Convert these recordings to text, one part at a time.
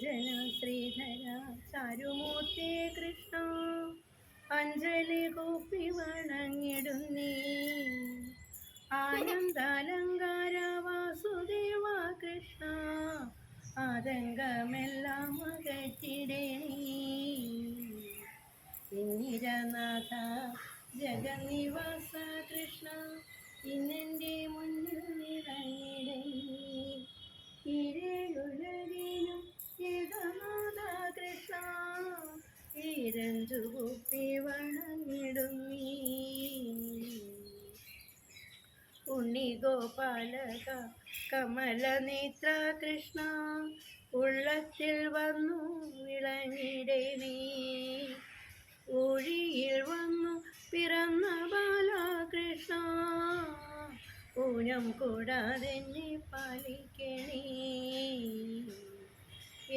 രഞ്ജന ശ്രീധര ചാരുമൂർത്തി കൃഷ്ണ അഞ്ജലി കൂപ്പി വണങ്ങിടുന്നീ ആനന്ദാലങ്കാര വാസുദേവ കൃഷ്ണ ആതങ്കമെല്ലാം അകറ്റിടേണീ ഇന്ദിരനാഥ ജഗന്നിവാസ കൃഷ്ണ ഇന്നെൻ്റെ മുന്നിൽ നിറഞ്ഞിടണീ ഇരയുലകിനും ഏകനാഥ കൃഷ്ണ ഈരഞ്ചു കുപ്പി വണങ്ങിടുന്നീ ഉണ്ണിഗോപാലക കമലനേത്ര കൃഷ്ണ ഉള്ളത്തിൽ വന്നു വിളങ്ങിടേണീ ഊഴിയിൽ വന്നു പിറന്ന ബാലകൃഷ്ണ ഊനം കൂടാതെ എന്നെ പാലിക്കണേ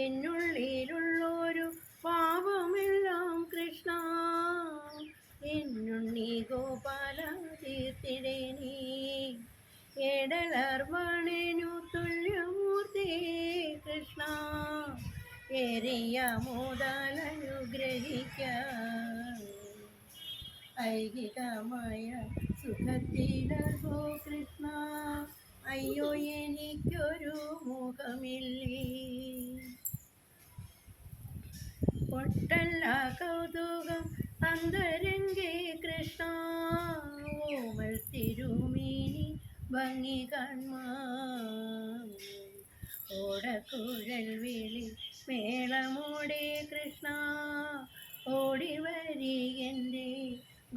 എന്നുള്ളിലുള്ളൊരു പാപമെല്ലാം കൃഷ്ണ എന്നുണ്ണി ഗോപാല തീർത്തിടേണേ എടലർവണനു തുല്യമൂർത്തി കൃഷ്ണ ഏറിയ മോദാലനുഗ്രഹിക്ക ഐഹികമായ സുഖത്തിലോ കൃഷ്ണ അയ്യോ എനിക്കൊരു മുഖമില്ലേ ഒട്ടല്ല കൗതുകം അന്തരംഗേ കൃഷ്ണ ഓമൽ തിരുമേനി ഭംഗി കാൺമാൻ ഓടക്കുഴൽ വിളി മേളമോടെ കൃഷ്ണ ഓടി വരികൻ്റെ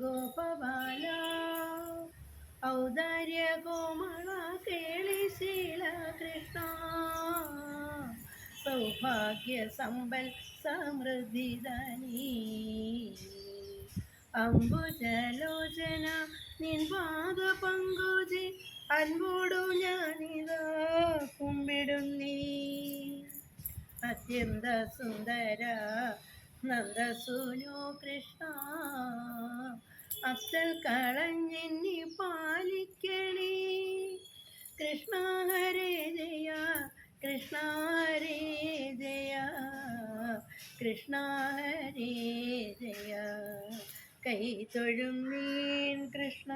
ഗോപബാല ഔദാര്യ കോമള കേളിശീല കൃഷ്ണ സൗഭാഗ്യ സമ്പൽ സമൃദ്ധിദാനീ അംബുജലോചന നിൻ പാദ പങ്കുജി അൻപോടു ഞാനിതാ കുമ്പിടുന്നീ അത്യന്ത സുന്ദര നന്ദസൂനു കൃഷ്ണ അത്തൽ കളഞ്ഞെന്നി പാലിക്കണേ കൃഷ്ണ ഹരേ ജയ കൃഷ്ണ ഹരേ ജയ കൃഷ്ണ ഹരേ ജയ കൈ തൊഴും നീൻ കൃഷ്ണ.